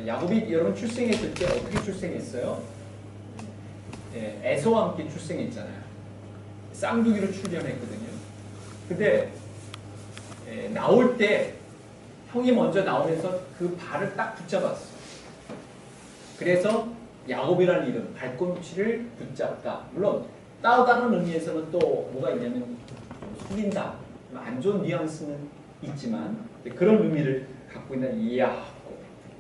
야곱이 여러분 출생했을 때 어떻게 출생했어요? 에서와 함께 출생했잖아요. 쌍둥이로 출현했거든요. 근데 나올 때 형이 먼저 나오면서 그 발을 딱 붙잡았어. 그래서 야곱이라는 이름, 발꿈치를 붙잡다. 물론 다른 의미에서는 또 뭐가 있냐면 숙인다. 안 좋은 뉘앙스는 있지만 그런 의미를 갖고 있는 야곱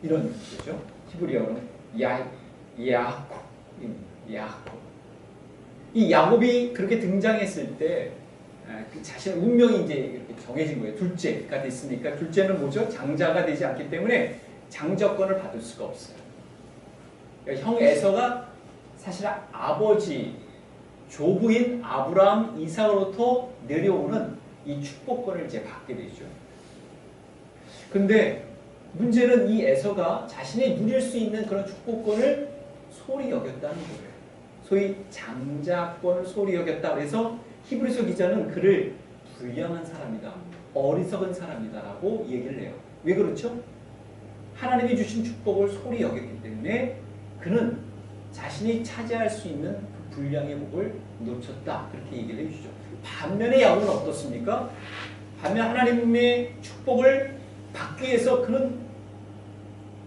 이런 뜻이죠. 히브리어로는 야곱. 이 야곱이 그렇게 등장했을 때 자신의 운명이 이제 이렇게 정해진 거예요. 둘째가 됐으니까 둘째는 뭐죠? 장자가 되지 않기 때문에 장자권을 받을 수가 없어요. 그러니까 형 에서가 사실 아버지 조부인 아브라함 이삭으로부터 내려오는 이 축복권을 이제 받게 되죠. 근데 문제는 이 에서가 자신이 누릴 수 있는 그런 축복권을 소홀히 여겼다는 거예요. 소위 장자권을 소홀히 여겼다. 그래서 히브리서 기자는 그를 불량한 사람이다. 어리석은 사람이다 라고 얘기를 해요. 왜 그렇죠? 하나님이 주신 축복을 소홀히 여겼기 때문에 그는 자신이 차지할 수 있는 그 불량의 복을 놓쳤다. 그렇게 얘기를 해주죠. 반면에 야곱은 어떻습니까? 반면 하나님의 축복을 받기 위해서 그는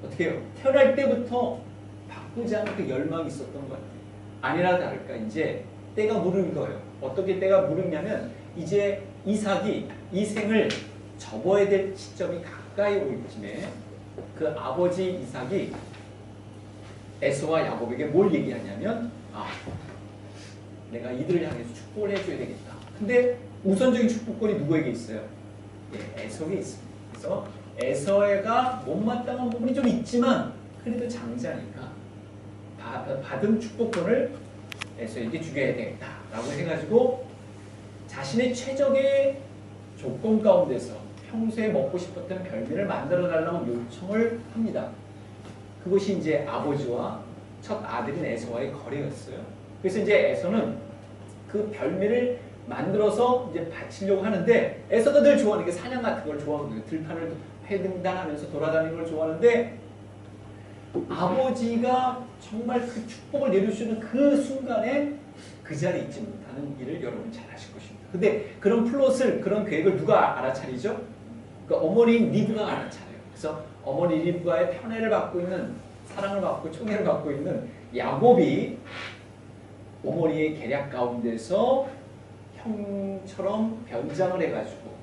어떻게 해요? 태어날 때부터 바꾸지 않은 그 열망이 있었던 것 같아요. 아니나 다를까 이제 때가 무른 거예요. 어떻게 때가 무르냐면 이제 이삭이 이 생을 접어야 될 시점이 가까이 올 쯤에 그 아버지 이삭이 에서와 야곱에게 뭘 얘기하냐면 내가 이들을 향해서 축복을 해줘야 되겠다. 근데 우선적인 축복권이 누구에게 있어요? 에서에게 있습니다. 그래서 에서가 못마땅한 부분이 좀 있지만 그래도 장자니까 받은 축복권을 에서에게 주게 되겠다라고 해가지고 자신의 최적의 조건 가운데서 평소에 먹고 싶었던 별미를 만들어 달라고 요청을 합니다. 그것이 이제 아버지와 첫 아들인 에서와의 거래였어요. 그래서 이제 에서는 그 별미를 만들어서 이제 바치려고 하는데 에서가 늘 좋아하는 게 사냥 같은 걸 좋아하거든요. 들판을 회등단하면서 돌아다니는 걸 좋아하는데 아버지가 정말 그 축복을 내려주는 그 순간에 그 자리에 있지 못하는 일을 여러분 잘 아실 것입니다. 근데 그런 플롯을, 그런 계획을 누가 알아차리죠? 그러니까 어머니인 리브가 알아차려요. 그래서 어머니 리브가의 편애를 받고 있는, 사랑을 받고 총애를 받고 있는 야곱이 어머니의 계략 가운데서 형처럼 변장을 해가지고,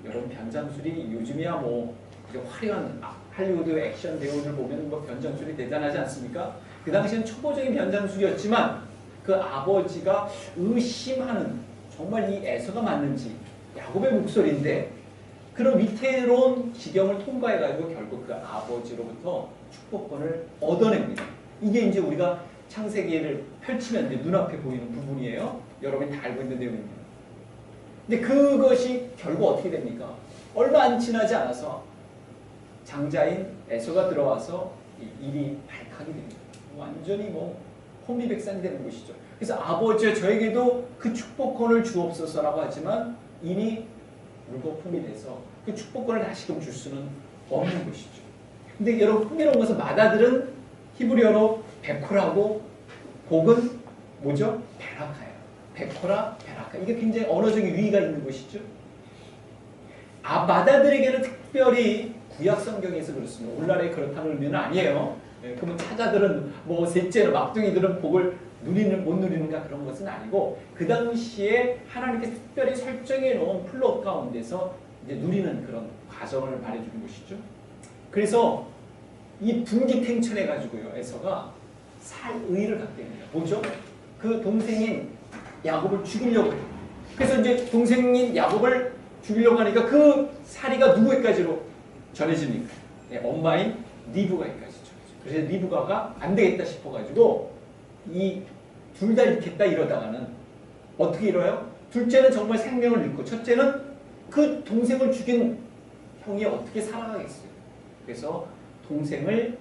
여러분 변장술이 요즘이야 뭐 화려한 할리우드 액션 배우들 보면 뭐 변장술이 대단하지 않습니까? 그 당시엔 초보적인 변장술이었지만 그 아버지가 의심하는, 정말 이 에서가 맞는지, 야곱의 목소리인데 그런 위태로운 지경을 통과해가지고 결국 그 아버지로부터 축복권을 얻어냅니다. 이게 이제 우리가 창세기를 펼치면 이제 눈앞에 보이는 부분이에요. 여러분이 다 알고 있는 내용입니다. 근데 그것이 결국 어떻게 됩니까? 얼마 안 지나지 않아서 장자인 에서가 들어와서 일이 발칵이 됩니다. 완전히 뭐 혼미백산이 되는 것이죠. 그래서 아버지여 저에게도 그 축복권을 주옵소서라고 하지만 이미 물거품이 돼서 그 축복권을 다시금 줄 수는 없는 것이죠. 근데 여러분 흥미로운 것은 마다들은 히브리어로 베코라고 복은 뭐죠? 베라카예요. 베코라, 베라카. 이게 굉장히 언어적인 위의가 있는 것이죠. 마다들에게는 특별히 구약 성경에서 그렇습니다. 오늘날에 그렇다는 의미는 아니에요. 그러면 차자들은 뭐 셋째는 막둥이들은 복을 누리는 못 누리는가 그런 것은 아니고 그 당시에 하나님께서 특별히 설정해 놓은 플롯 가운데서 이제 누리는 그런 과정을 말해주는 것이죠. 그래서 이 분기탱천해 가지고요 에서가 살의를 갖게 됩니다. 뭐죠? 그 동생인 야곱을 죽이려고 해요. 그래서 이제 동생인 야곱을 죽이려고 하니까 그 사리가 누구에까지로 전해집니까? 엄마인 리브가에까지 전해져요. 그래서 리브가가 안 되겠다 싶어가지고 이 둘 다 잃겠다 이러다가는 어떻게 이뤄요? 둘째는 정말 생명을 잃고 첫째는 그 동생을 죽인 형이 어떻게 살아가겠어요? 그래서 동생을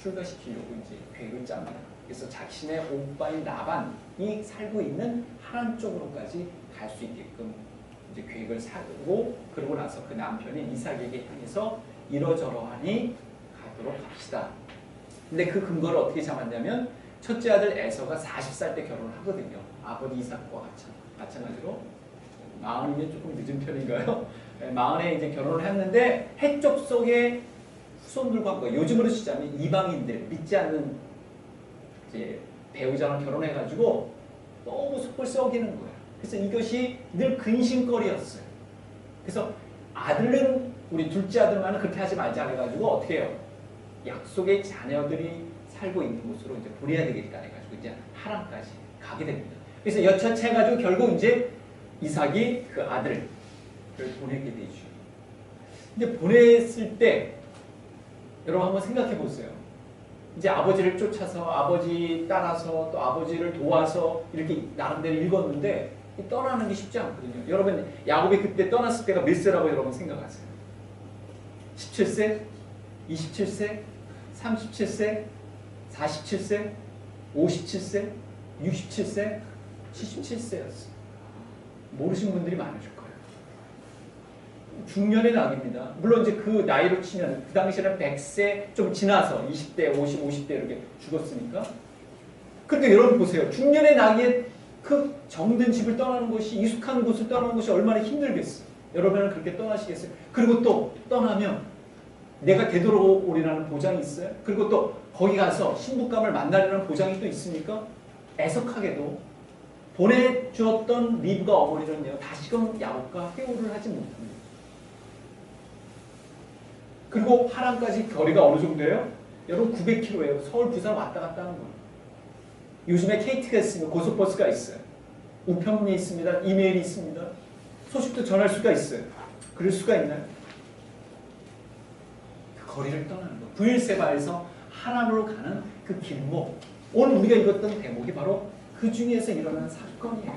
출가시키려고 이제 계획을 짭니다. 그래서 자신의 오빠인 라반이 살고 있는 하란 쪽으로까지 갈 수 있게끔 이제 계획을 세우고 그러고 나서 그 남편인 이삭에게 향해서 이러저러하니 가도록 합시다. 근데 그 근거를 어떻게 잡았냐면 첫째 아들 에서가 40살 때 결혼을 하거든요. 아버지 이삭과 마찬가지로. 마흔이면 조금 늦은 편인가요? 네, 마흔에 이제 결혼을 했는데 해쪽 속에 후손들과 함께 요즘으로 치자면 이방인들 믿지 않는 이제 배우자랑 결혼해가지고 너무 속을 썩이는 거예요. 그래서 이것이 늘 근심거리였어요. 그래서 아들은 우리 둘째 아들만은 그렇게 하지 말자 해가지고 어떻게 해요? 약속의 자녀들이 살고 있는 곳으로 이제 보내야 되겠다 해가지고 이제 하란까지 가게 됩니다. 그래서 여차해가지고 결국 이제 이삭이 그 아들을 보내게 되죠. 이제 보냈을 때 여러분 한번 생각해 보세요. 이제 아버지를 쫓아서 아버지 따라서 또 아버지를 도와서 이렇게 나름대로 읽었는데 떠나는 게 쉽지 않거든요. 여러분 야곱이 그때 떠났을 때가 몇 세라고 여러분 생각하세요? 17세? 27세? 37세? 47세? 57세? 67세? 77세였어요. 모르신 분들이 많으실 거예요. 중년의 낙입니다. 물론 이제 그 나이로 치면 그 당시에는 100세 좀 지나서 20대, 50대 이렇게 죽었으니까. 그러니까 여러분 보세요. 중년의 낙에 그 정든 집을 떠나는 것이 익숙한 곳을 떠나는 것이 얼마나 힘들겠어요. 여러분은 그렇게 떠나시겠어요? 그리고 또 떠나면 내가 되돌아오리라는 보장이 있어요? 그리고 또 거기 가서 신부감을 만나려는 보장이 또 있습니까? 애석하게도 보내주었던 리브가 어머니는요 다시금 야곱과 회오를 하지 못합니다. 그리고 하란까지 거리가 어느 정도예요? 여러분 900km예요. 서울 부산 왔다 갔다 하는 거예요. 요즘에 KT가 있으면 고속버스가 있어요. 우편물이 있습니다. 이메일이 있습니다. 소식도 전할 수가 있어요. 그럴 수가 있나요? 그 거리를 떠나는 거. 브엘세바에서 하란으로 가는 그 길목. 오늘 우리가 읽었던 대목이 바로 그 중에서 일어난 사건이에요.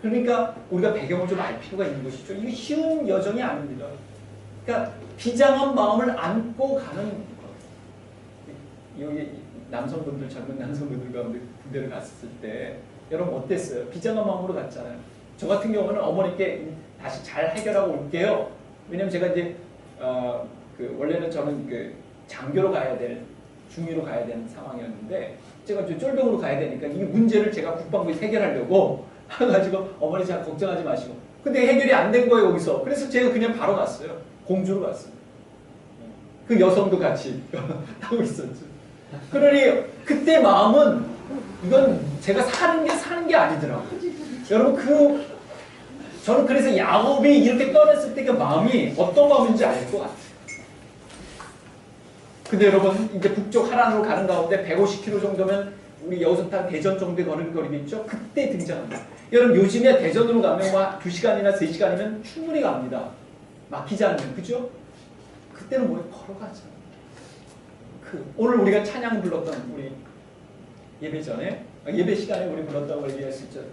그러니까 우리가 배경을 좀 알 필요가 있는 것이죠. 이게 쉬운 여정이 아닙니다. 그러니까 비장한 마음을 안고 가는 것. 여기 남성분들, 젊은 남성분들 가운데 군대를 갔을 때 여러분 어땠어요? 비장한 마음으로 갔잖아요. 저 같은 경우는 어머니께 다시 잘 해결하고 올게요. 왜냐면 제가 이제 원래는 저는 그 장교로 가야 될 중위로 가야 되는 상황이었는데 제가 쫄병으로 가야 되니까 이 문제를 제가 국방부에서 해결하려고 해가지고 어머니 잘 걱정하지 마시고 근데 해결이 안 된 거예요 거기서. 그래서 제가 그냥 바로 갔어요. 공주로 갔어요. 그 여성도 같이 하고 있었죠. 그러니 그때 마음은 이건 제가 사는 게 아니더라고요. 여러분 저는 그래서 야곱이 이렇게 떠났을 때 그 마음이 어떤 마음인지 알 것 같아요. 근데 여러분 이제 북쪽 하란으로 가는 가운데 150km 정도면 우리 여기서부터 대전 정도의 거리겠죠? 그때 등장합니다. 여러분 요즘에 대전으로 가면 뭐 2시간이나 3시간이면 충분히 갑니다. 막히지 않으면 그죠? 그때는 뭐예요? 걸어가죠. 오늘 우리가 찬양 불렀던 우리 예배 전에 예배 시간에 우리 불렀다고 얘기했었죠.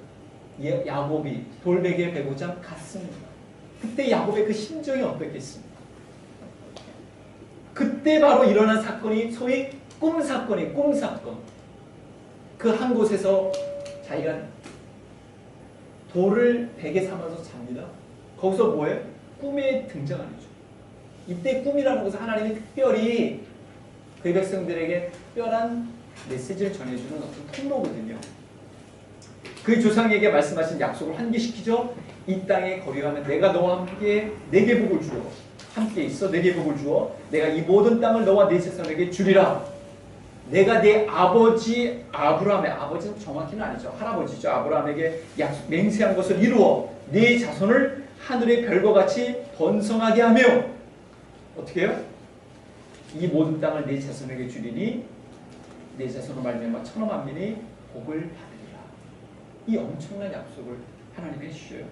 야곱이 돌베개에 베고자 갔습니다. 그때 야곱의 그 심정이 어떻겠습니까? 그때 바로 일어난 사건이 소위 꿈 사건이에요. 꿈 사건. 그 한 곳에서 자기가 돌을 베개 삼아서 잡니다. 거기서 뭐예요? 꿈에 등장하는 거죠. 이때 꿈이라는 것은 하나님이 특별히 그의 백성들에게 특별한 메시지를 전해주는 어떤 통로거든요. 그 조상에게 말씀하신 약속을 환기시키죠. 이 땅에 거류하면 내가 너와 함께 내게 복을 주어 함께 있어 내게 복을 주어 내가 이 모든 땅을 너와 네 자손에게 주리라. 내가 네 아버지 아브라함의 아버지는 정확히는 아니죠. 할아버지죠. 아브라함에게 약속 맹세한 것을 이루어 네 자손을 하늘의 별과 같이 번성하게 하며 어떻게 해요? 이 모든 땅을 네 자손에게 주리니 네 자손으로 말미암아 천하 만민이 복을 받으리라. 이 엄청난 약속을 하나님이 해주셔요.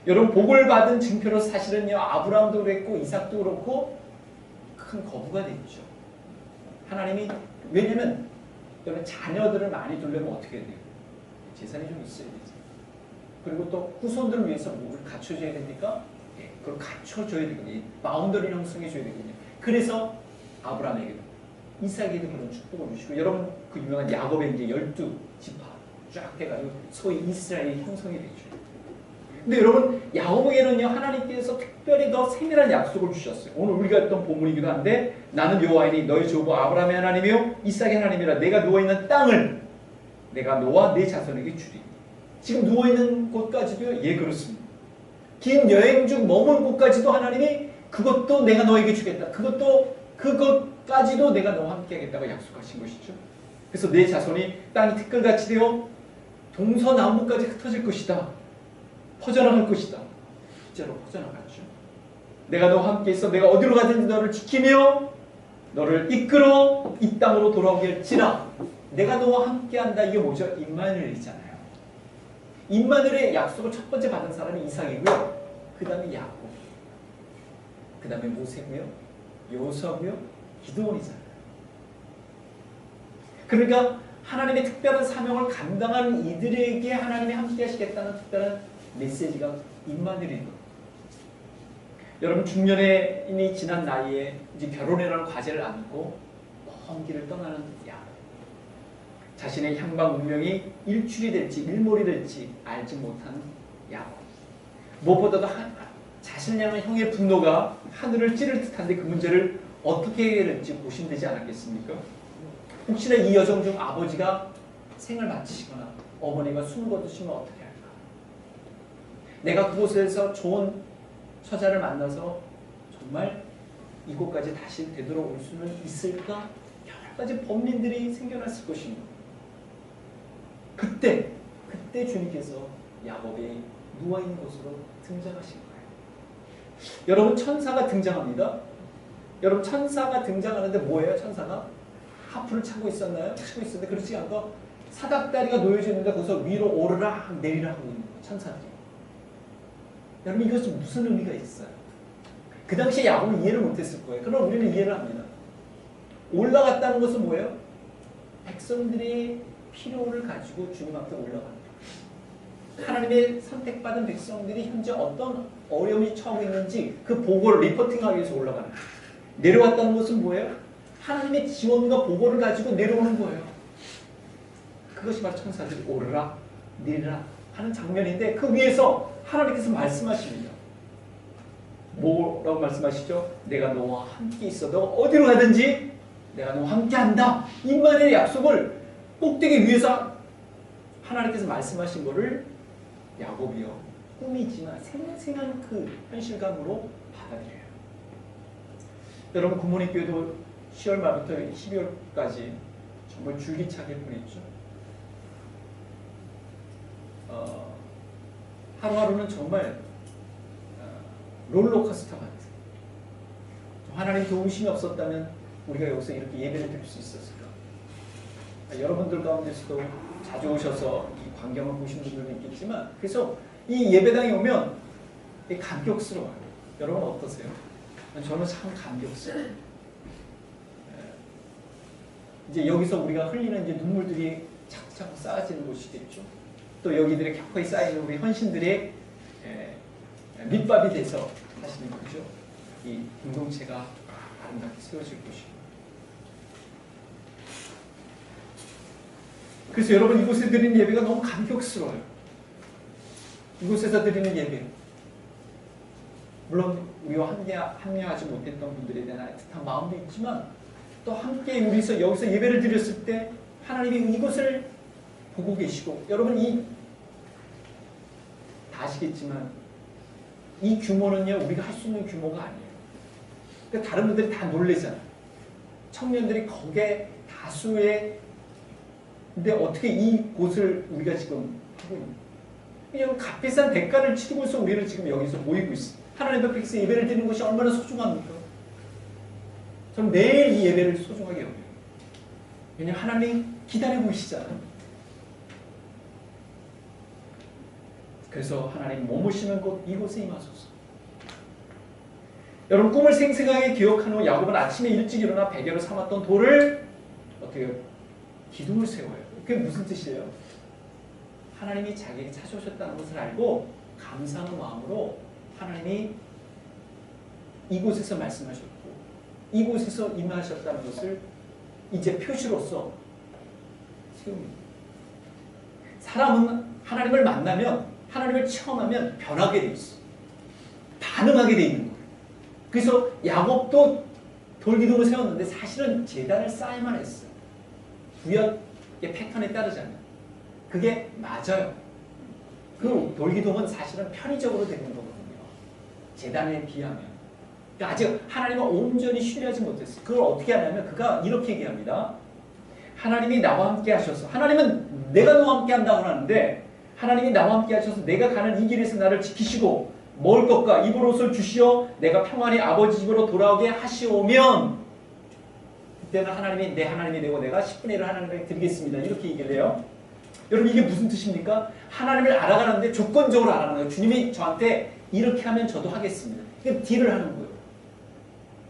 여러분 복을 받은 증표로 사실은요 아브라함도 그랬고 이삭도 그렇고 큰 거부가 됐죠. 하나님이 왜냐면 여러분 자녀들을 많이 두려면 어떻게 해야 돼요? 재산이 좀 있어야 되죠. 그리고 또 후손들을 위해서 뭐를 갖춰줘야 됩니까? 예, 그걸 갖춰줘야 되거든요. 바운더리 형성해줘야 되거든요. 그래서 아브라함에게도 이삭에게도 그런 축복을 주시고 여러분 그 유명한 야곱의 이제 12지파 쫙 해가지고 소위 이스라엘이 형성이 되죠. 근데 여러분 야곱에게는요 하나님께서 특별히 더 세밀한 약속을 주셨어요. 오늘 우리가 했던 본문이기도 한데 나는 여호와이니 너희 조부 아브라함의 하나님이요 이삭의 하나님이라 내가 누워있는 땅을 내가 너와 네 자손에게 주리. 지금 누워있는 곳까지도요. 예 그렇습니다. 긴 여행 중 머문 곳까지도 하나님이 그것도 내가 너에게 주겠다. 그것까지도 내가 너와 함께 하겠다고 약속하신 것이죠. 그래서 내 자손이 땅이 티끌같이 되어 동서남북까지 흩어질 것이다. 퍼져나갈 것이다. 실제로 퍼져나갔죠. 내가 너와 함께 있어 내가 어디로 가든지 너를 지키며 너를 이끌어 이 땅으로 돌아오게 할지라. 내가 너와 함께한다. 이게 뭐죠? 임마누엘이잖아요. 임마누엘의 약속을 첫 번째 받은 사람이 이삭이고요. 그 다음에 야곱, 그 다음에 모세고요, 요셉이요, 기드온이잖아요. 그러니까 하나님의 특별한 사명을 감당하는 이들에게 하나님이 함께 하시겠다는 특별한 메시지가 임마누엘인 겁니다. 여러분 중년이 지난 나이에 이제 결혼이라는 과제를 안고 먼 길을 떠나는 야곱. 자신의 향방 운명이 일출이 될지 일몰이 될지 알지 못하는 야곱. 무엇보다도 자신을 향한 형의 분노가 하늘을 찌를 듯한데 그 문제를 어떻게 해결할지 고심되지 않았겠습니까? 혹시나 이 여정 중 아버지가 생을 마치시거나 어머니가 숨을 거두시면 어떻게 할까? 내가 그곳에서 좋은 처자를 만나서 정말 이곳까지 다시 되돌아올 수는 있을까? 여러 가지 범민들이 생겨났을 것입니다. 그때 주님께서 야곱이 누워있는 곳으로 등장하신 거예요. 여러분 천사가 등장합니다. 여러분 천사가 등장하는데 뭐예요? 천사가? 하프를 차고 있었나요? 치고 있었는데 그렇지 않고 사닥다리가 놓여져 있는데 거기서 위로 오르락 내리락 하고 있는 거예요. 천사들이. 여러분 이것은 무슨 의미가 있어요? 그 당시에 야곱은 이해를 못했을 거예요. 그러나 우리는 이해를 합니다. 올라갔다는 것은 뭐예요? 백성들의 필요를 가지고 주님 앞에 올라가는 거예요. 하나님의 선택받은 백성들이 현재 어떤 어려움이 처하고 있는지 그 보고를 리포팅하기 위해서 올라가는 거예요. 내려왔다는 것은 뭐예요? 하나님의 지원과 보고를 가지고 내려오는 거예요. 그것이 바로 천사들이 오르라 내리라 하는 장면인데 그 위에서 하나님께서 말씀하십니다. 뭐라고 말씀하시죠? 내가 너와 함께 있어. 너가 어디로 가든지 내가 너와 함께 한다. 임마누엘의 약속을 꼭대기 위에서 하나님께서 말씀하신 것을 야곱이요 꿈이지만 생생한 그 현실감으로 받아들여요. 여러분 굿모닝 교회도 10월 말부터 12월까지 정말 줄기차게 보냈죠. 하루하루는 정말 롤러코스터 같은. 하나님 도우심이 없었다면 우리가 여기서 이렇게 예배를 드릴 수 있었을까? 여러분들 가운데서도 자주 오셔서 이 광경을 보신 분들도 있겠지만 그래서 이 예배당에 오면 감격스러워요. 여러분 어떠세요? 저는 참 감격스러워요. 이제 여기서 우리가 흘리는 이제 눈물들이 차곡차곡 쌓아지는 곳이겠죠. 또 여기들의 격하게 쌓이는 우리 헌신들의 밑밥이 돼서 하시는 거죠. 이 공동체가 아름답게 세워질 것이고. 그래서 여러분 이곳에 드리는 예배가 너무 감격스러워요. 이곳에서 드리는 예배. 물론 우리와 합류하지 못했던 분들에 대한 애틋한 마음도 있지만 또 함께 우리서 여기서 예배를 드렸을 때 하나님이 이곳을 보고 계시고 여러분 다 아시겠지만 이 규모는요 우리가 할 수 있는 규모가 아니에요. 그러니까 다른 분들이 다 놀래잖아요. 청년들이 거기에 다수의 근데 어떻게 이곳을 우리가 지금 하고 있는 거예요? 값비싼 대가를 치르고서 우리는 지금 여기서 모이고 있어요. 하나님 앞에 예배를 드리는 것이 얼마나 소중합니까? 저는 매일 이 예배를 소중하게 여겨요. 왜냐하면 하나님 기다리고 계시잖아요. 그래서 하나님 머무시는 곳 이곳에 임하소서. 여러분 꿈을 생생하게 기억한 후 야곱은 아침에 일찍 일어나 베개로 삼았던 돌을 어떻게 해요? 기둥을 세워요. 그게 무슨 뜻이에요? 하나님이 자기에게 찾아오셨다는 것을 알고 감사하는 마음으로 하나님이 이곳에서 말씀하셨고 이곳에서 임하셨다는 것을 이제 표시로서 세웁니다. 사람은 하나님을 만나면 하나님을 체험하면 변하게 돼 있어. 반응하게 돼 있는 거예요. 그래서 야곱도 돌기둥을 세웠는데 사실은 제단을 쌓아야만 했어요. 구약의 패턴에 따르잖아요. 그게 맞아요. 그 돌기둥은 사실은 편의적으로 되는 거거든요. 제단에 비하면. 그러니까 아직 하나님을 온전히 신뢰하지 못했어요. 그걸 어떻게 하냐면 그가 이렇게 얘기합니다. 하나님이 나와 함께 하셔서, 하나님은 내가 너와 함께 한다고 하는데 하나님이 나와 함께 하셔서 내가 가는 이 길에서 나를 지키시고 먹을 것과 입을 옷을 주시어 내가 평안히 아버지 집으로 돌아오게 하시오면 그때는 하나님이 내 하나님이 되고 내가 10분의 1을 하나님께 드리겠습니다. 이렇게 얘기를 해요. 여러분 이게 무슨 뜻입니까? 하나님을 알아가는데 조건적으로 알아가는 거예요. 주님이 저한테 이렇게 하면 저도 하겠습니다. 이게 딜을 하는 거예요.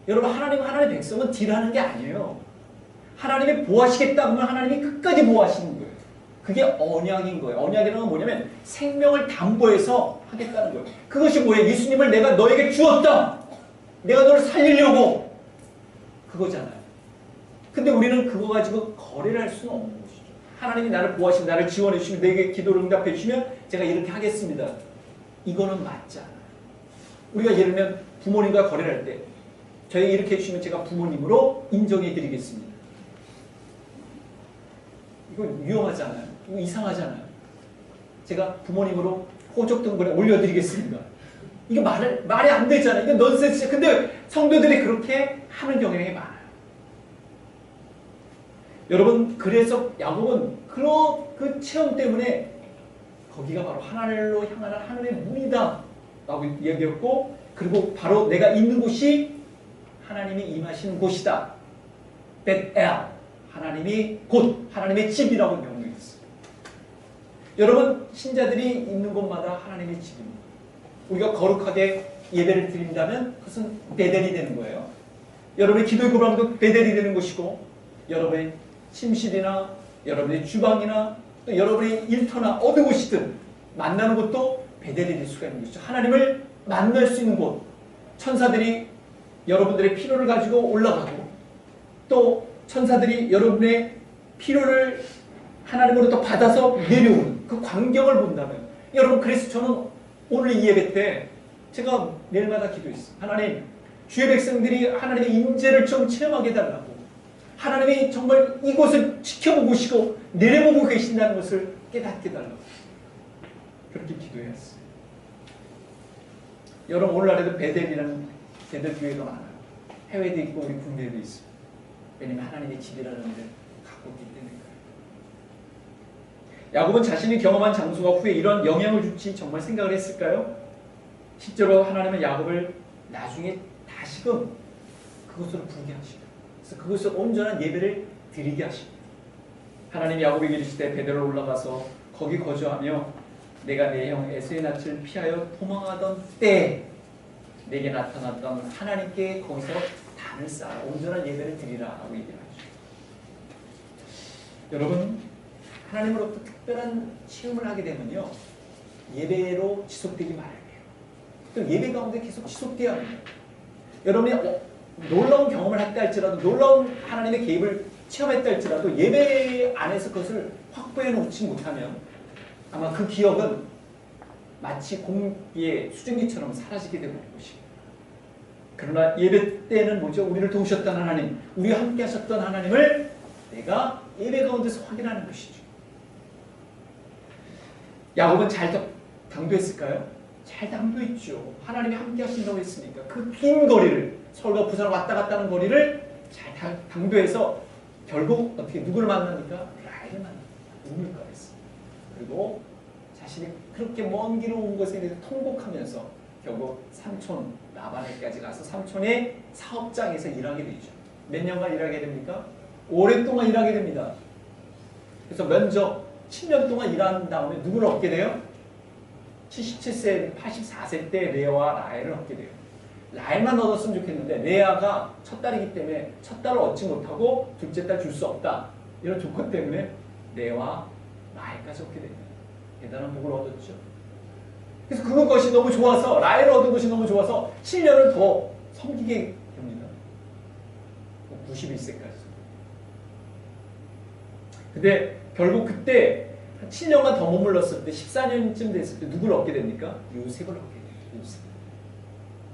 여러분 하나님의 백성은 딜하는 게 아니에요. 하나님이 보호하시겠다 하면 하나님이 끝까지 보호하시는 거예요. 그게 언약인 거예요. 언약이라는 건 뭐냐면 생명을 담보해서 하겠다는 거예요. 그것이 뭐예요? 예수님을 내가 너에게 주었다. 내가 너를 살리려고. 그거잖아요. 근데 우리는 그거 가지고 거래를 할 수는 없는 것이죠. 하나님이 나를 보호하시고 나를 지원해 주시면 내게 기도를 응답해 주시면 제가 이렇게 하겠습니다. 이거는 맞지 않아요. 우리가 예를 들면 부모님과 거래를 할 때 저에게 이렇게 해주시면 제가 부모님으로 인정해 드리겠습니다. 이거 위험하잖아요. 이거 이상하잖아요. 제가 부모님으로 호적등본에 올려드리겠습니다. 이게 말이 안 되잖아요. 이게 넌센스죠. 근데 성도들이 그렇게 하는 경향이 많아요. 여러분 그래서 야곱은 그 체험 때문에 거기가 바로 하나님으로 향하는 하늘의 문이다 라고 얘기했고 그리고 바로 내가 있는 곳이 하나님이 임하시는 곳이다. 벳엘 하나님이 곧 하나님의 집이라고 명명했어요. 여러분 신자들이 있는 곳마다 하나님의 집입니다. 우리가 거룩하게 예배를 드린다면 그것은 베델이 되는 거예요. 여러분의 기도의 고방도 베델이 되는 것이고 여러분의 침실이나 여러분의 주방이나 또 여러분의 일터나 어느 곳이든 만나는 곳도 베델이 될 수가 있는 것이죠. 하나님을 만날 수 있는 곳. 천사들이 여러분들의 필요를 가지고 올라가고 또 천사들이 여러분의 필요를 하나님으로부터 받아서 내려오는 그 광경을 본다면 여러분 그래서 저는 오늘 이 예배 때 제가 매일마다 기도했어요. 하나님 주의 백성들이 하나님의 임재를 좀 체험하게 해달라고 하나님이 정말 이곳을 지켜보고 계시고 내려보고 계신다는 것을 깨닫게 해달라고 그렇게 기도했어요. 여러분 오늘날에도 베델이라는 베델 교회가 많아요. 해외도 있고 우리 국내에도 있어요. 왜냐하면 하나님의 집이라는 데 갖고 있기 때문에 야곱은 자신이 경험한 장소가 후에 이런 영향을 줄지 정말 생각을 했을까요? 실제로 하나님은 야곱을 나중에 다시금 그곳으로 부르게 하시고 그래서 그곳에 온전한 예배를 드리게 하십니다. 하나님이 야곱에게 이르시되 베델로 올라가서 거기 거주하며 내가 내 형 에서의 낯을 피하여 도망하던 때에 내게 나타났던 하나님께 거기서 단을 쌓아 온전한 예배를 드리라라고 얘기를 하죠. 여러분 하나님으로부터 특별한 체험을 하게 되면요 예배로 지속되기 마련이에요. 또 예배 가운데 계속 지속되어야 합니다. 여러분이 놀라운 경험을 했다 할지라도 놀라운 하나님의 개입을 체험했다 할지라도 예배 안에서 그것을 확보해 놓지 못하면 아마 그 기억은 마치 공기의 수증기처럼 사라지게 되는 것입니다. 그러나 예배 때는 뭐죠? 우리를 도우셨던 하나님, 우리와 함께 하셨던 하나님을 내가 예배 가운데서 확인하는 것이죠. 야곱은 잘 당도했을까요? 잘 당도했죠. 하나님이 함께 하신다고 했으니까 그 긴 거리를 서울과 부산을 왔다 갔다 하는 거리를 잘 당도해서 결국 어떻게 누구를 만납니까? 라헬을 만납니다. 우물가에서. 그리고 자신이 그렇게 먼 길을 온 것에 대해서 통곡하면서 결국 삼촌 라반에까지 가서 삼촌의 사업장에서 일하게 되죠. 몇 년간 일하게 됩니까? 오랫동안 일하게 됩니다. 그래서 먼저 7년 동안 일한 다음에 누구를 얻게 돼요? 77세, 84세 때 레아와 라헬을 얻게 돼요. 라헬만 얻었으면 좋겠는데 레아가 첫 딸이기 때문에 첫 딸을 얻지 못하고 둘째 딸 줄 수 없다. 이런 조건 때문에 레아와 라헬까지 얻게 됩니다. 대단한 복을 얻었죠. 그래서 그것이 너무 좋아서 라헬을 얻은 것이 너무 좋아서 7년을 더 섬기게 됩니다. 91세까지. 근데 결국 그때 한 7년간 더 머물렀을 때 14년쯤 됐을 때 누구를 얻게 됩니까? 요셉을 얻게 돼요. 요셉.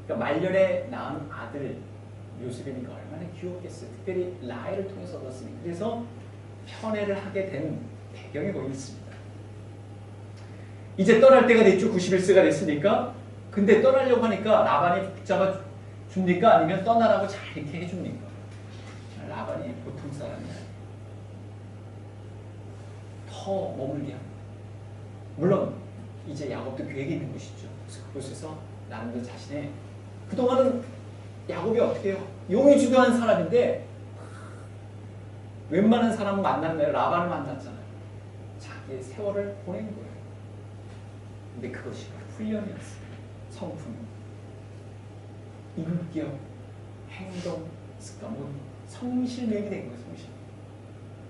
그러니까 말년에 낳은 아들 요셉이니까 얼마나 귀엽겠어요. 특별히 라헬을 통해서 얻었으니. 그래서 편애를 하게 된 배경이 거기 있습니다. 이제 떠날 때가 됐죠. 91세가 됐으니까. 근데 떠나려고 하니까 라반이 붙잡아 줍니까? 아니면 떠나라고 잘 이렇게 해줍니까? 라반이 보통 사람이 아니에요. 더 머물게 합니다. 물론 이제 야곱도 계획이 있는 것이죠. 그래서 그곳에서 나름대로 자신의 그동안은 야곱이 어떻게 해요? 용이 주도한 사람인데 웬만한 사람은 만났나요? 라반을 만났잖아요. 자기의 세월을 보낸 거예요. 근데 그것이 훈련이었어요. 성품, 인격, 행동, 습관, 성실맹이 된 거예요. 성실.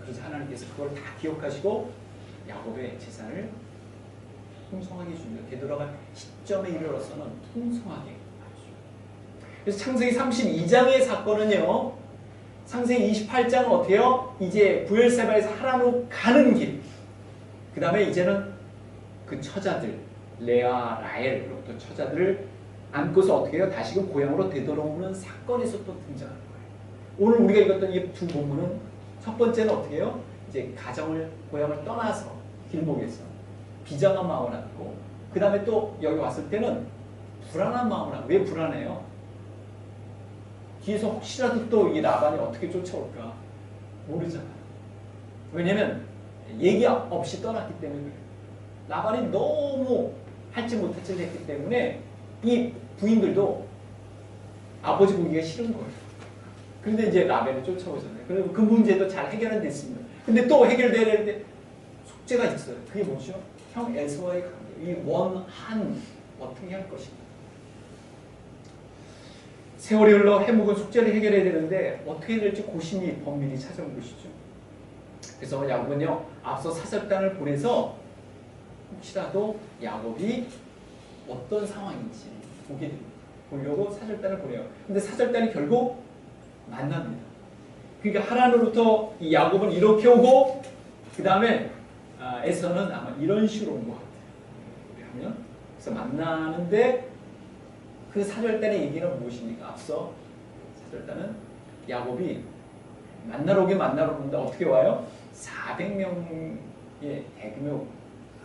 그래서 하나님께서 그걸 다 기억하시고 야곱의 재산을 풍성하게 줍니다. 되돌아갈 시점에 이르러서는 풍성하게 하죠. 그래서 창세기 32장의 사건은요. 창세기 28장은 어떻게 해요? 이제 부엘세바에서 하란으로 가는 길. 그 다음에 이제는 그 처자들 레아, 라헬로부터 처자들을 안고서 어떻게 해요? 다시금 고향으로 되돌아오는 사건에서 또 등장하는 거예요. 오늘 우리가 읽었던 이 두 본문은 첫 번째는 어떻게 해요? 이제 가정을 고향을 떠나서 길목에서 비장한 마음을 안고 그 다음에 또 여기 왔을 때는 불안한 마음을 안고. 왜 불안해요? 뒤에서 혹시라도 또 이 라반이 어떻게 쫓아올까 모르잖아요. 왜냐면 얘기 없이 떠났기 때문에 그래요. 라반이 너무 할지 못할 짓을 했기 때문에 이 부인들도 아버지 보기가 싫은 거예요. 그런데 이제 라반을 쫓아오잖아요. 그리고 그 문제도 잘 해결은 됐습니다. 근데 또 해결돼야 되는데 숙제가 있어요. 그게 뭐죠? 형 에서와의 관계. 이 원한 어떻게 할 것인가. 세월이 흘러 해묵은 숙제를 해결해야 되는데 어떻게 될지 고심이 번밀히 찾아온 것이죠. 그래서 야곱은요. 앞서 사절단을 보내서 혹시라도 야곱이 어떤 상황인지 보게 됩니다. 보려고 사절단을 보내요. 근데 사절단이 결국 만납니다. 그러니까 하란으로부터 이 야곱은 이렇게 오고 그 다음에 에서는 아마 이런 식으로 온 것 같아요. 그래서 만나는데 그 사절단의 얘기는 무엇입니까? 앞서 사절단은 야곱이 만나러 오는데 어떻게 와요? 400명의 대규모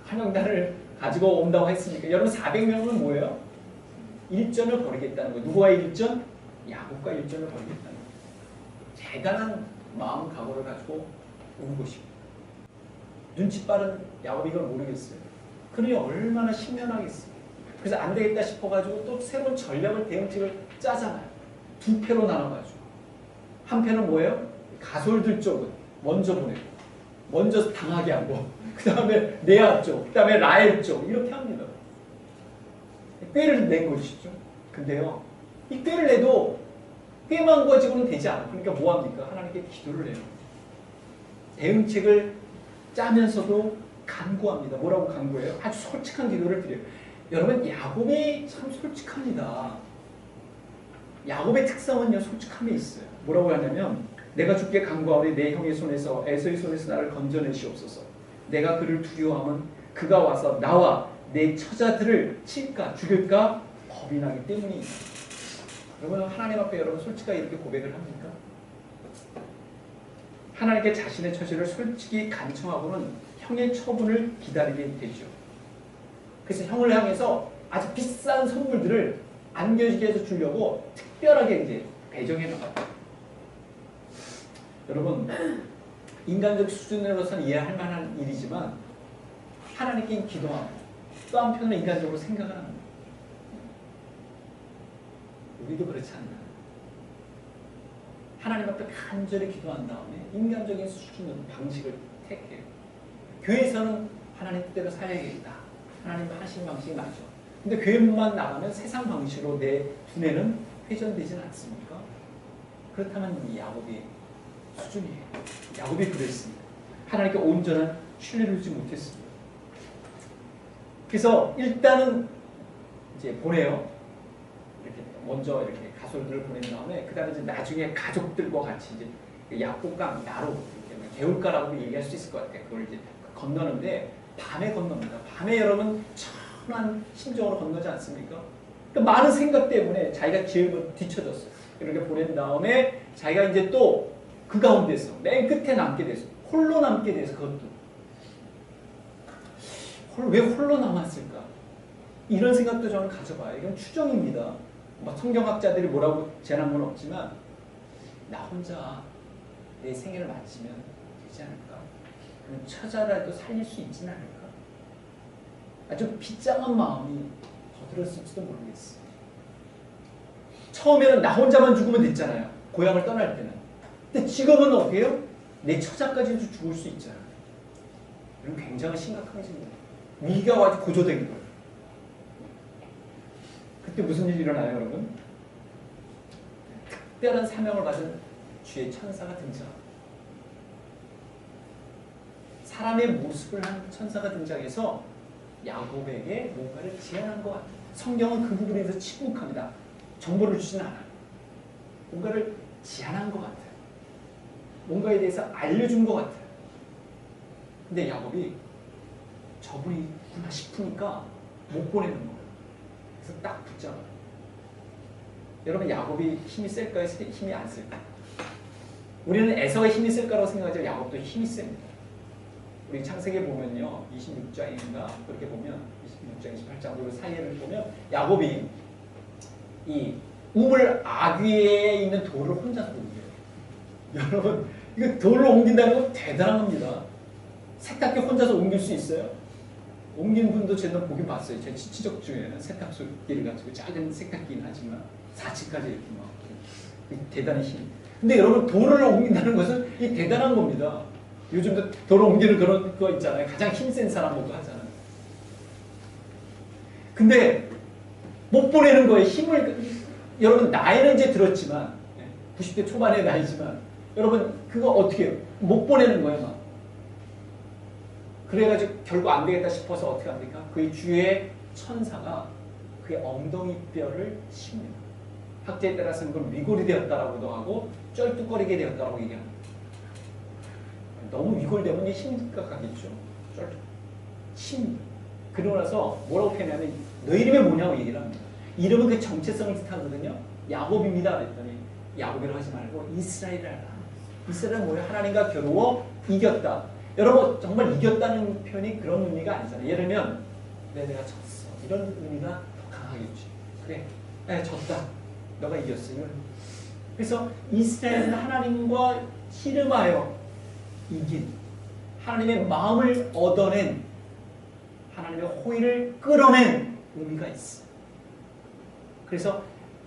환영단을 가지고 온다고 했으니까 여러분 400명은 뭐예요? 일전을 벌이겠다는 거예요. 누구와의 일전? 야곱과 일전을 벌이겠다는 거예요. 대단한 마음 각오를 가지고 온 것이고 눈치 빠른 야곱이 이걸 모르겠어요. 그러니 얼마나 신명하겠어요. 그래서 안 되겠다 싶어가지고 또 새로운 전략을 대응책을 짜잖아요. 두 패로 나눠가지고 한 패는 뭐예요? 가솔들 쪽은 먼저 보내고 먼저 당하게 하고 그 다음에 레아 쪽, 그 다음에 라헬 쪽 이렇게 합니다. 꾀를 낸 것이죠. 근데요, 이 꾀를 내도 꾀만 가지고는 되지 않아요. 그러니까 뭐합니까? 하나님께 기도를 해요. 대응책을 짜면서도 간구합니다. 뭐라고 간구해요? 아주 솔직한 기도를 드려요. 여러분, 야곱이 참 솔직합니다. 야곱의 특성은요, 솔직함이 있어요. 뭐라고 하냐면 내가 주께 간구하오니 내 형의 손에서 에서의 손에서 나를 건져내시옵소서. 내가 그를 두려워하면 그가 와서 나와 내 처자들을 칠까 죽일까 겁이 나기 때문이다. 여러분, 하나님 앞에 여러분 솔직하게 이렇게 고백을 합니까? 하나님께 자신의 처지를 솔직히 간청하고는 형의 처분을 기다리게 되죠. 그래서 형을 향해서 아주 비싼 선물들을 안겨지게 해서 주려고 특별하게 이제 배정해 나가요. 여러분, 인간적 수준으로서는 이해할 만한 일이지만 하나님께 기도하고 또 한편으로 인간적으로 생각을 합니다. 우리도 그렇지 않나요? 하나님 앞에 간절히 기도한 다음에 인간적인 수준으로 방식을 택해요. 교회에서는 하나님 뜻대로 살아야겠다. 하나님 하신 방식이 맞죠. 근데 교회만 나가면 세상 방식으로 내 두뇌는 회전되지는 않습니까? 그렇다면 이 야곱의 수준이에요. 야곱이 그랬습니다. 하나님께 온전한 신뢰를 주지 못했습니다. 그래서 일단은 이제 보내요. 이렇게 먼저 이렇게 가솔들을 보낸 다음에 그 다음에 이제 나중에 가족들과 같이 이제 야곱강 나로 개울가라고 얘기할 수 있을 것 같아요. 그걸 이제 건너는데 밤에 건넙니다. 밤에 여러분 천한 심정으로 건너지 않습니까? 그러니까 많은 생각 때문에 자기가 길을 뒤쳐졌어요. 이렇게 보낸 다음에 자기가 이제 또 그 가운데서 맨 끝에 남게 됐어요. 홀로 남게 돼서 그것도 왜 홀로 남았을까? 이런 생각도 저는 가져봐요. 이건 추정입니다. 뭐 성경학자들이 뭐라고 제안한 건 없지만 나 혼자 내 생애를 마치면 되지 않을까? 그럼 처자라도 살릴 수 있지는 않을까? 아주 비장한 마음이 더 들었을지도 모르겠어요. 처음에는 나 혼자만 죽으면 됐잖아요. 고향을 떠날 때는. 근데 지금은 어떻게 해요? 내 처자까지도 죽을 수 있잖아요. 이런 굉장히 심각한 일입니다. 위기가 아주 고조된 거예요. 그때 무슨 일이 일어나요, 여러분? 특별한 사명을 받은 주의 천사가 등장합니다. 사람의 모습을 한 천사가 등장해서 야곱에게 뭔가를 제안한 것 같아요. 성경은 그 부분에 대해서 침묵합니다. 정보를 주지는 않아요. 뭔가를 제안한 것 같아요. 뭔가에 대해서 알려준 것 같아요. 근데 야곱이 저분이 있구나 싶으니까 못 보내는 거예요. 그래서 딱 붙잡아요. 여러분 야곱이 힘이 셀까요? 힘이 안 셀까요? 우리는 에서가 힘이 셀까라고 생각하지만 야곱도 힘이 셉니다. 우리 창세기에 보면요. 26장인가 그렇게 보면 26장, 28장 그 사이를 보면 야곱이 이 우물 아귀에 있는 돌을 혼자서 옮겨요. 여러분 이거 돌을 옮긴다는 건 대단한 겁니다. 세탁기 혼자서 옮길 수 있어요? 옮긴 분도 제가 보긴 봤어요. 제 친척 중에는 세탁소기를 가지고 작은 세탁기는 하지만 4층까지 이렇게 막 대단한 힘. 근데 여러분 돌을 옮긴다는 것은 이 대단한 겁니다. 요즘도 돌을 옮기는 그런 거 있잖아요. 가장 힘센 사람 보고 하잖아요. 근데 못 보내는 거에 힘을 여러분 나이는 이제 들었지만 90대 초반의 나이지만 여러분 그거 어떻게 해요? 못 보내는 거예요 막. 그래가지고 결국 안 되겠다 싶어서 어떻게 합니까? 그의 주의 천사가 그의 엉덩이 뼈를 칩니다. 학자에 따라서는 그걸 위골이 되었다라고도 하고 쩔뚝거리게 되었다라고 얘기합니다. 너무 위골되면 이게 심각하겠죠. 쩔뚝 칩니다. 그러고 나서 뭐라고 표현하면 너 이름이 뭐냐고 얘기를 합니다. 이름은 그 정체성을 뜻하거든요. 야곱입니다. 그랬더니 야곱이라고 하지 말고 이스라엘이라. 이스라엘은 뭐예요? 하나님과 겨루어 이겼다. 여러분 정말 이겼다는 표현이 그런 의미가 아니잖아요. 예를 들면 내가 졌어. 이런 의미가 더 강하겠지. 그래. 졌다. 너가 이겼어. 이런. 그래서 이스라엘은 하나님과 씨름하여 이긴 하나님의 마음을 얻어낸 하나님의 호의를 끌어낸 의미가 있어. 그래서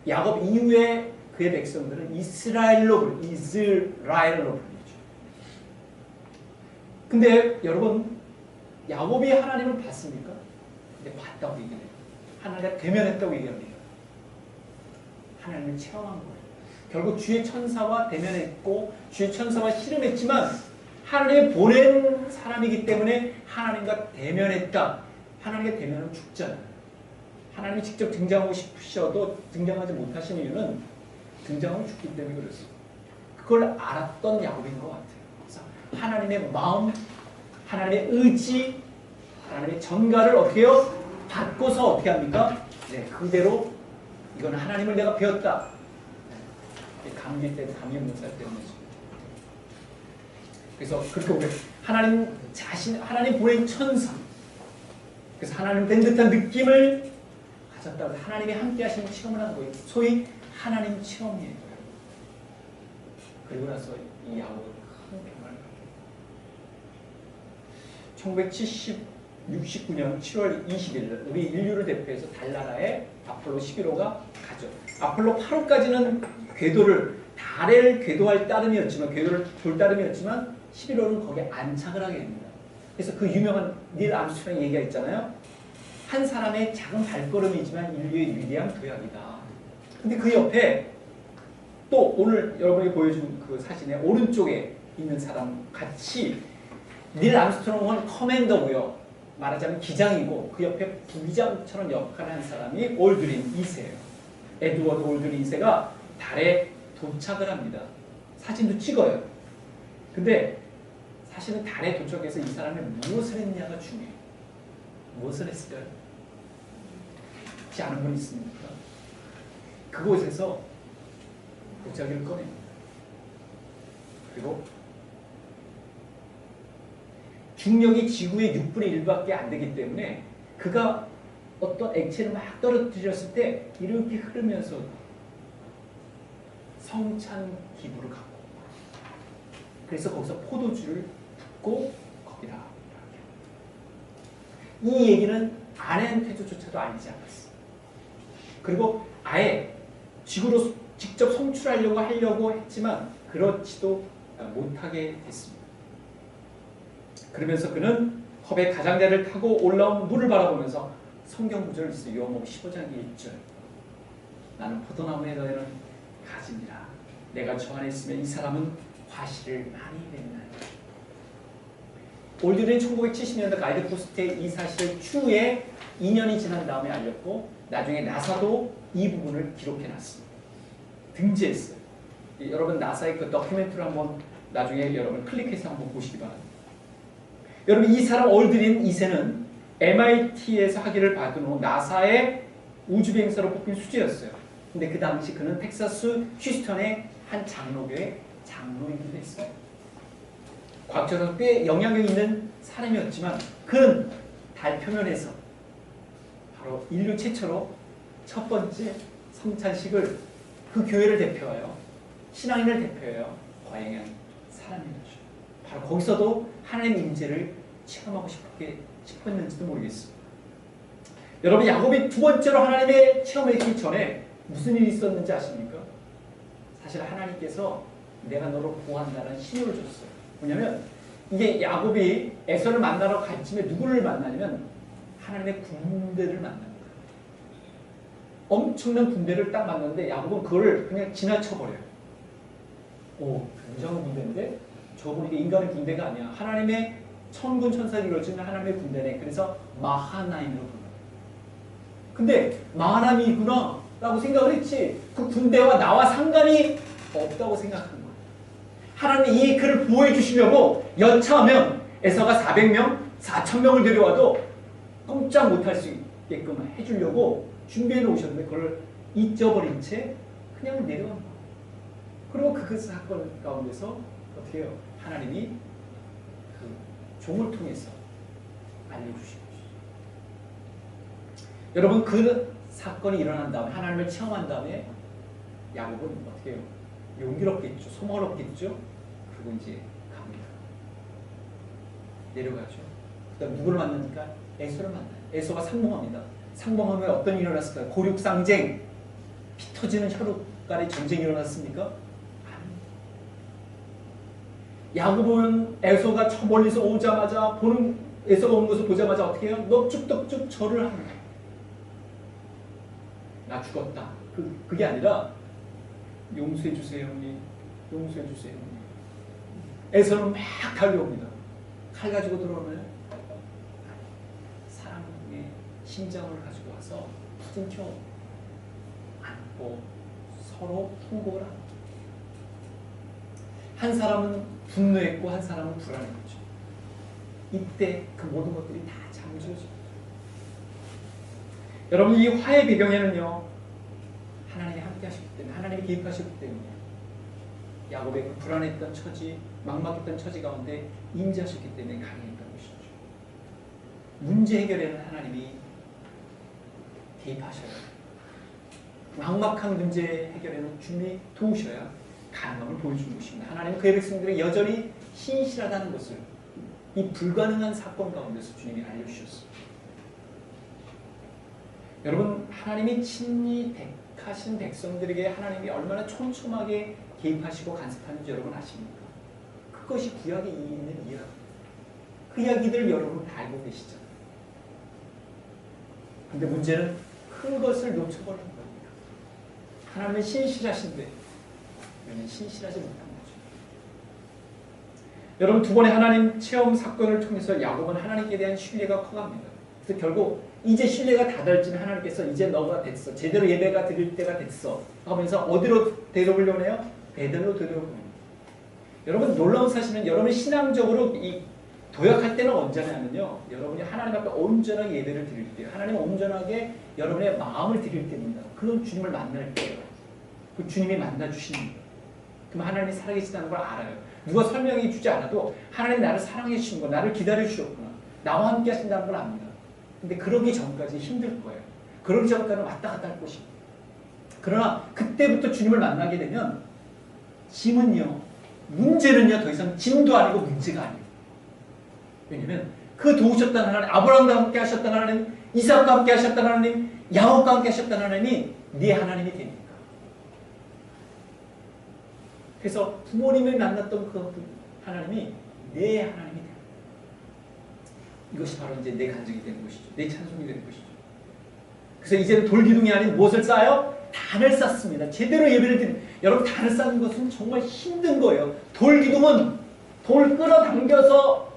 야곱 이후에 그의 백성들은 이스라엘로 부르죠. 근데 여러분 야곱이 하나님을 봤습니까? 근데 봤다고 얘기해요. 하나님과 대면했다고 얘기합니다. 하나님을 체험한 거예요. 결국 주의 천사와 대면했고 주의 천사와 씨름했지만 하나님이 보낸 사람이기 때문에 하나님과 대면했다. 하나님과 대면하면 죽잖아요. 하나님이 직접 등장하고 싶으셔도 등장하지 못하신 이유는 등장하면 죽기 때문에 그렇습니다. 그걸 알았던 야곱인 것 같아요. 그래서 하나님의 마음, 하나님의 의지, 하나님의 전가를 어떻게 해요? 받고서 어떻게 합니까? 네, 그대로 이건 하나님을 내가 배웠다. 네, 감기 때문에 감기 못살 때문이죠. 그래서 그렇게 보면 하나님 자신, 하나님 보낸 천사. 그래서 하나님 된 듯한 느낌을 가졌다고 하나님이 함께 하시는 체험을 하는 거예요. 소위 하나님 체험이에요. 그리고 나서 이 야곱은 큰 평화를 받게 돼요. 1969년 7월 20일 우리 인류를 대표해서 달나라에 아폴로 11호가 가죠. 아폴로 8호까지는 궤도를 달을 궤도할 따름이었지만 궤도를 돌 따름이었지만 11호는 거기에 안착을 하게 됩니다. 그래서 그 유명한 닐 암스트롱 얘기가 있잖아요. 한 사람의 작은 발걸음이지만 인류의 위대한 도약이다. 근데 그 옆에 또 오늘 여러분이 보여준 그 사진의 오른쪽에 있는 사람 같이 닐 암스트롱은 커맨더고요. 말하자면 기장이고 그 옆에 부기장처럼 역할을 한 사람이 올드린 2세예요. 에드워드 올드린 2세가 달에 도착을 합니다. 사진도 찍어요. 근데 사실은 달에 도착해서 이 사람이 무엇을 했냐가 중요해요. 무엇을 했을까요? 혹시 아는 분 있습니까? 그곳에서 보자기를 꺼냅니다. 그리고 중력이 지구의 6분의 1밖에 안 되기 때문에 그가 어떤 액체를 막 떨어뜨렸을 때 이렇게 흐르면서 성찬 기부를 갖고 그래서 거기서 포도주를 붓고 거기다 이 얘기는 아내한테조차도 알리지 않았어. 그리고 아예 지구로 직접 송출하려고 했지만 그렇지도 못하게 됐습니다. 그러면서 그는 컵에 가장자리를 타고 올라온 물을 바라보면서 성경 구절을 있어요. 요한복음 15장 1절. 나는 포도나무에 너희는 가지니라. 내가 저 안에 있으면 이 사람은 과실을 많이 맺나니. 올드는 1970년대 가이드포스트에 이 사실을 추후에 2년이 지난 다음에 알렸고 나중에 나사도 이 부분을 기록해놨습니다. 등재했어요. 여러분 나사의 그 다큐멘터리를 한번 나중에 여러분 클릭해서 한번 보시기 바랍니다. 여러분 이 사람 올드린 2세는 MIT에서 학위를 받은 후 나사의 우주비행사로 뽑힌 수재였어요. 근데 그 당시 그는 텍사스 휴스턴의 한 장로교의 장로이기도 했어요. 과학적으로 꽤 영향력 있는 사람이었지만 그는 달 표면에서 바로 인류 최초로 첫 번째 성찬식을 그 교회를 대표하여 신앙인을 대표하여 거행한 사람이었죠. 바로 거기서도 하나님의 임재를 체험하고 싶었는지도 모르겠습니다. 여러분 야곱이 두 번째로 하나님의 체험했기 전에 무슨 일이 있었는지 아십니까? 사실 하나님께서 내가 너를 보호한다는 신호를 줬어요. 뭐냐면 이게 야곱이 에서를 만나러 갈 쯤에 누구를 만나냐면 하나님의 군대를 만납니다. 엄청난 군대를 딱 만났는데 야곱은 그걸 그냥 지나쳐버려요. 오, 굉장한 군대인데 저 보니까 인간의 군대가 아니야. 하나님의 천군 천사들이 이루어지는 하나님의 군대네. 그래서 마하나임으로 불러요. 근데 마하나임이구나 라고 생각을 했지 그 군대와 나와 상관이 없다고 생각한 거예요. 하나님이 그를 보호해 주시려고 여차하면 에서가 400명, 4,000명을 데려와도 꼼짝 못할 수 있게끔 해주려고 준비해 놓으셨는데 그걸 잊어버린 채 그냥 내려간 거예요. 그리고 그 사건 가운데서 어떻게 해요? 하나님이 그 종을 통해서 알려주신 것이죠. 여러분 그 사건이 일어난 다음에 하나님을 체험한 다음에 야곱은 어떻게 해요? 용기롭겠죠. 소망스럽겠죠. 그리고 이제 갑니다. 내려가죠. 그 다음 누구를 만나니까 에서를 만나요. 에서가 상봉합니다. 상봉하면 어떤 일이 일어났을까요? 고륙상쟁, 피 터지는 혈육간의 전쟁이 일어났습니까? 아닙니다. 야곱은 에서가 저 멀리서 오자마자 에서가 오는 것을 보자마자 어떻게 해요? 넙죽넙죽 절을 합니다. 나 죽었다. 그게 아니라 용서해 주세요, 형님. 용서해 주세요, 형님. 에서는 막 달려옵니다. 칼 가지고 들어오나요? 사랑의 심장을 가지고 와서 부둥켜 안고 서로 통곡을 합니다. 한 사람은 분노했고 한 사람은 불안했죠. 이때 그 모든 것들이 다 잠재워집니다. 여러분 이 화의 배경에는요. 하나님이 함께 하셨기 때문에 하나님이 개입하셨기 때문에 야곱의 그 불안했던 처지, 막막했던 처지 가운데 임재하셨기 때문에 가능했던 것이죠. 문제 해결에는 하나님이 개입하셔야 막막한 문제 해결에는 주님이 도우셔야 가능함을 보여주는 것입니다. 하나님은 그의 백성들이 여전히 신실하다는 것을 이 불가능한 사건 가운데서 주님이 알려주셨습니다. 여러분 하나님이 친히 택하신 백성들에게 하나님이 얼마나 촘촘하게 개입하시고 간섭하는지 여러분 아십니까? 그것이 구약에 있는 이야기. 그 이야기들 여러분 다 알고 계시잖아요. 근데 문제는 그것을 놓쳐버린 겁니다. 하나님은 신실하신데 우리는 신실하지 못한 거죠. 여러분 두 번의 하나님 체험 사건을 통해서 야곱은 하나님께 대한 신뢰가 커갑니다. 그래서 결국 이제 신뢰가 닫을지는 하나님께서 이제 너가 됐어. 제대로 예배가 드릴 때가 됐어. 하면서 어디로 데려오려고 해요? 베델로 데려오고. 여러분 놀라운 사실은 여러분 신앙적으로 이 도약할 때는 언제냐면요. 여러분이 하나님 앞에 온전하게 예배를 드릴 때요. 하나님 온전하게 여러분의 마음을 드릴 때입니다. 그건 주님을 만날 때예요. 그 주님이 만나주시는 거예요. 그럼 하나님이 살아계시다는 걸 알아요. 누가 설명해 주지 않아도 하나님이 나를 사랑해 주신 거, 나를 기다려 주셨구나. 나와 함께 하신다는 걸 압니다. 근데 그러기 전까지 힘들 거예요. 그러기 전까지는 왔다 갔다 할 것입니다. 그러나 그때부터 주님을 만나게 되면 짐은요, 문제는요, 더 이상 짐도 아니고 문제가 아니에요. 왜냐면 그 도우셨다는 하나님, 아브라함과 함께 하셨다는 하나님, 이삭과 함께 하셨다는 하나님, 야곱과 함께 하셨다는 하나님이 네 하나님이 되니까. 그래서 부모님을 만났던 그 하나님이 내 하나님이 돼요. 이것이 바로 이제 내 간증이 되는 것이죠. 내 찬송이 되는 것이죠. 그래서 이제는 돌기둥이 아닌 무엇을 쌓아요? 단을 쌓습니다. 제대로 예배를 드리는, 여러분 단을 쌓는 것은 정말 힘든 거예요. 돌기둥은 돌 끌어당겨서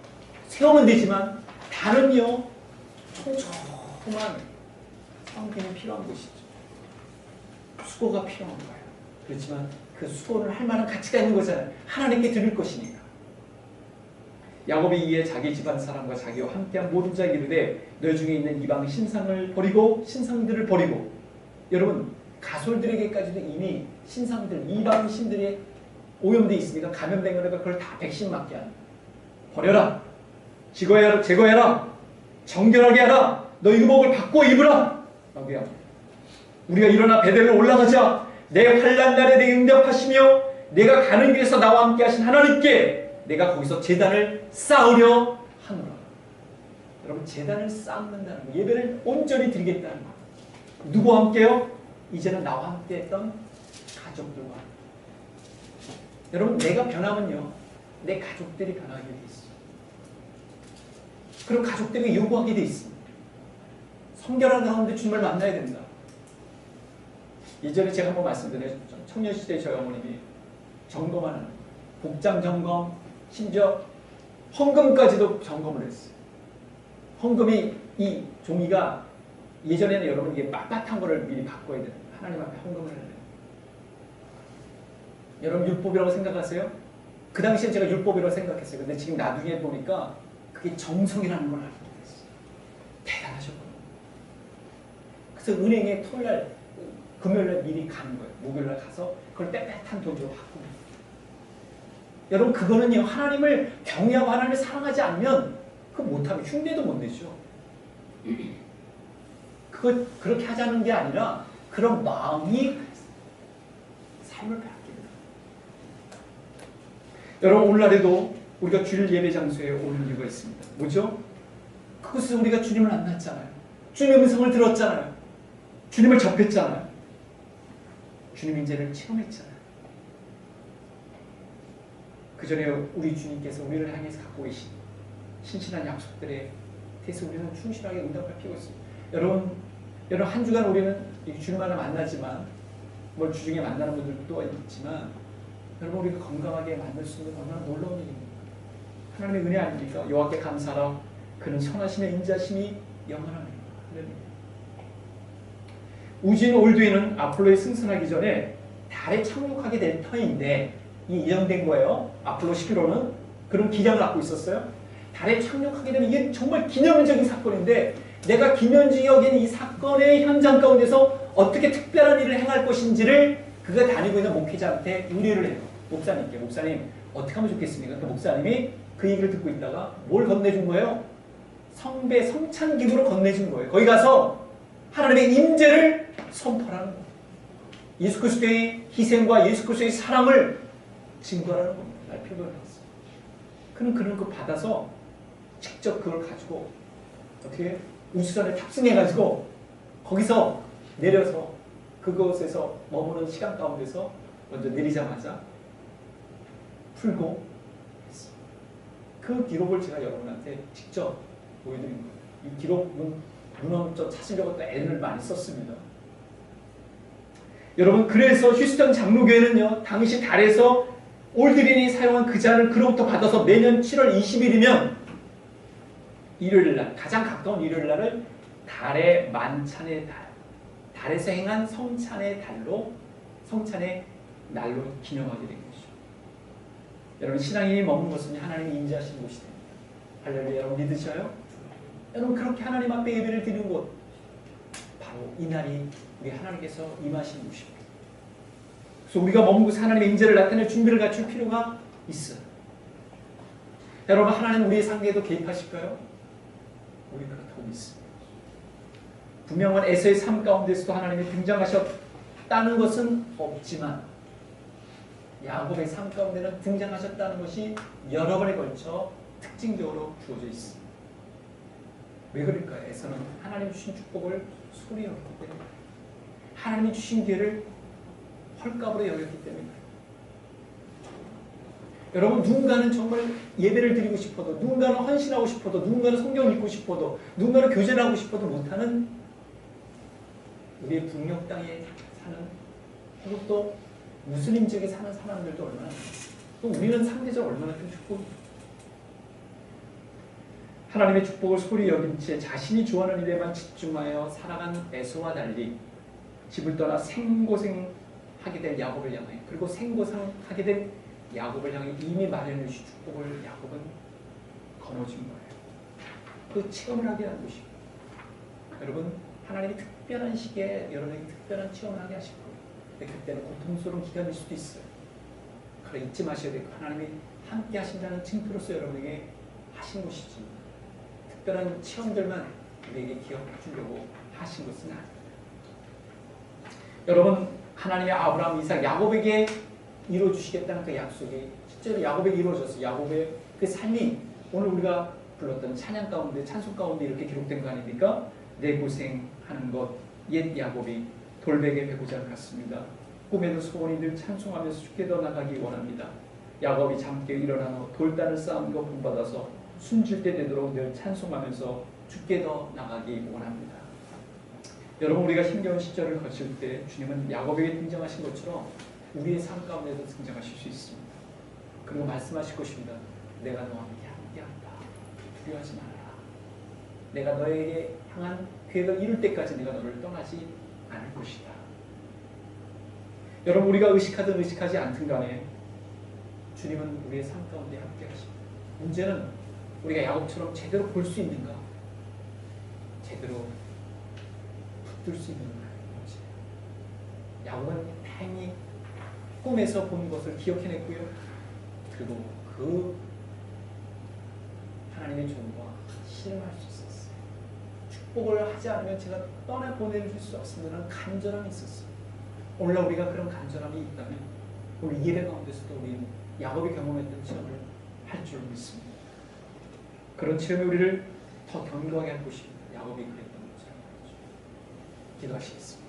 세우면 되지만 단은요, 촘촘한 성품이 필요한 것이죠. 수고가 필요한 거예요. 그렇지만 그 수고를 할 만한 가치가 있는 거잖아요. 하나님께 드릴 것이니까. 야곱이 이에 자기 집안 사람과 자기와 함께한 모든 자에게 이르되 너희 중에 있는 이방 신상을 버리고 신상들을 버리고, 여러분 가솔들에게까지도 이미 신상들, 이방 신들이 오염되어 있으니까 감염된 거니까 그걸 다 백신 맞게 하는, 버려라, 제거해라, 정결하게 하라, 너 유복을 바꿔 입으라 라고요. 우리가 일어나 베델로 올라가자. 내 환난 날에 내게 응답하시며 내가 가는 길에서 나와 함께 하신 하나님께 내가 거기서 제단을 쌓으려 하노라. 여러분, 제단을 쌓는다는 거, 예배를 온전히 드리겠다는 거. 누구와 함께요? 이제는 나와 함께 했던 가족들과. 여러분, 내가 변하면요, 내 가족들이 변하게 돼 있어요. 그럼 가족들이 요구하게 돼 있습니다. 성결한 가운데 주님을 만나야 된다. 예전에 제가 한번 말씀드렸죠. 청년시대 저희 어머님이 점검하는, 복장 점검, 심지어 헌금까지도 점검을 했어요. 헌금이, 이 종이가 예전에는 여러분 이게 빳빳한 거를 미리 바꿔야 돼요. 하나님 앞에 헌금을 해야 돼요. 여러분 율법이라고 생각하세요? 그 당시엔 제가 율법이라고 생각했어요. 근데 지금 나중에 보니까 그게 정성이라는 걸 알게 됐어요. 대단하셨구나. 그래서 은행에 토요일날, 금요일날 미리 가는 거예요. 목요일날 가서 그걸 빽빽한 돈으로 바꾸는. 여러분, 그거는요, 하나님을 경외하고 하나님을 사랑하지 않으면 그거 못하면 흉내도 못 내죠. 그거 그렇게 하자는 게 아니라 그런 마음이 삶을 바뀝니다. 여러분, 오늘날에도 우리가 주일 예배 장소에 오는 이유가 있습니다. 뭐죠? 그것은 우리가 주님을 만났잖아요. 주님의 음성을 들었잖아요. 주님을 접했잖아요. 주님 인재를 체험했잖아요. 그 전에 우리 주님께서 우리를 향해서 갖고 계신 신실한 약속들에 대해서 우리는 충실하게 응답할 필요가 있습니다. 여러분 한 주간 우리는 주님만을 만나지만, 뭘 주중에 만나는 분들도 있지만, 여러분 우리가 건강하게 만날 수 있는 얼마나 놀라운 일입니까? 하나님의 은혜 아닙니까? 여호와께 감사하라. 그는 선하시며 인자심이 영원합니다. 우주인 올드윈은 아폴로에 승선하기 전에 달에 착륙하게 될 터인데, 이 예정된 거예요. 아폴로 11호는 그런 기량을 갖고 있었어요. 달에 착륙하게 되면 이게 정말 기념적인 사건인데, 내가 기념적이 여긴 이 사건의 현장 가운데서 어떻게 특별한 일을 행할 것인지를 그가 다니고 있는 목회자한테 의뢰를 해요. 목사님께. 목사님, 어떻게 하면 좋겠습니까? 그 목사님이 그 얘기를 듣고 있다가 뭘 건네준 거예요? 성배, 성찬기구로 건네준 거예요. 거기 가서 하나님의 임재를 선포하는 거예요. 예수 그리스도의 희생과 예수 그리스도의 사랑을 증거하는 겁니다. 날 표현했어요. 그는 그걸 받아서 직접 그걸 가지고 어떻게 우주선에 탑승해가지고 거기서 내려서 그곳에서 머무는 시간 가운데서 먼저 내리자마자 풀고 했어요. 그 기록을 제가 여러분한테 직접 보여드린 거예요. 이 기록 문헌 좀 찾으려고 또 애를 많이 썼습니다. 여러분, 그래서 휴스턴 장로교회는요, 당시 달에서 올드린이 사용한 그 잔을 그로부터 받아서 매년 7월 20일이면 일요일날, 가장 가까운 일요일날을 달의 만찬의 달, 달에서 행한 성찬의 달로, 성찬의 날로 기념하게 된 것이죠. 여러분, 신앙인이 머문 것은 하나님이 임재하시는 곳이 됩니다. 할렐루야. 여러분 믿으셔요? 여러분 그렇게 하나님 앞에 예배를 드리는 곳 바로 이 날이 우리 하나님께서 임하신 곳입니다. 그래서 우리가 머무고서 하나님의 임재를 나타낼 준비를 갖출 필요가 있어요. 여러분 하나님 우리의 상계에도 개입하실까요? 우리 그렇다고 믿습니다. 분명한 에서의 삶 가운데서도 하나님이 등장하셨다는 것은 없지만 야곱의 삶 가운데는 등장하셨다는 것이 여러 번에 걸쳐 특징적으로 주어져 있습니다. 왜 그럴까요? 에서는 하나님 주신 축복을 소리 여겼기 때문에 하나님이 주신 기회를 헐값으로 여겼기 때문에 여러분 누군가는 정말 예배를 드리고 싶어도 누군가는 헌신하고 싶어도 누군가는 성경을 읽고 싶어도 누군가는 교제를 하고 싶어도 못하는 우리의 북녘 땅에 사는 혹은 또 무슬림 지역에 사는 사람들도 얼마나 또 우리는 상대적으로 얼마나 큰 축복입니다. 하나님의 축복을 소리 여긴 채 자신이 좋아하는 일에만 집중하여 살아간 에서와 달리 집을 떠나 생고생하게 될 야곱을 향해 그리고 생고생하게 된 야곱을 향해 이미 마련해 주신 축복을 야곱은 거머쥔 거예요. 그 체험을 하게 한 것이고 여러분 하나님이 특별한 시기에 여러분에게 특별한 체험을 하게 하실 거예요. 근데 그때는 고통스러운 기간일 수도 있어요. 그래 잊지 마셔야 되고 하나님이 함께 하신다는 징표로서 여러분에게 하신 것이지 특별한 체험들만 우리에게 기억해 주려고 하신 것은 아닙니다. 여러분 하나님의 아브라함, 이삭, 야곱에게 이루어주시겠다는 그 약속이 실제로 야곱에게 이루어졌어요. 야곱의 그 삶이 오늘 우리가 불렀던 찬양 가운데 찬송 가운데 이렇게 기록된 거 아닙니까? 내 고생하는 것 옛 야곱이 돌베개 배고자 같습니다. 꿈에도 소원이 늘 찬송하면서 죽게 더 나가기 원합니다. 야곱이 잠깨 일어나 돌단을 쌓은 것 본받아서 숨질 때 되도록 늘 찬송하면서 죽게 더 나가기 원합니다. 여러분 우리가 힘겨운 시절을 거칠 때 주님은 야곱에게 등장하신 것처럼 우리의 삶 가운데도 등장하실 수 있습니다. 그리고 말씀하실 것입니다. 내가 너와 함께한다. 두려워하지 말아라. 내가 너에게 향한 계획을 이룰 때까지 내가 너를 떠나지 않을 것이다. 여러분 우리가 의식하든 의식하지 않든 간에 주님은 우리의 삶 가운데 함께 하십니다. 문제는 우리가 야곱처럼 제대로 볼 수 있는가? 제대로 붙들 수 있는가? 야곱은 다행히 꿈에서 본 것을 기억해냈고요. 그리고 그 하나님의 종과 실험할 수 있었어요. 축복을 하지 않으면 제가 떠나보내줄 수 없습니다라는 간절함이 있었어요. 오늘날 우리가 그런 간절함이 있다면 우리 예배 가운데서도 우리는 야곱이 경험했던 체험을 할 줄 믿습니다. 그런 체험이 우리를 더 견고하게 할 것입니다. 야곱이 그랬던 것처럼. 기도하시겠습니다.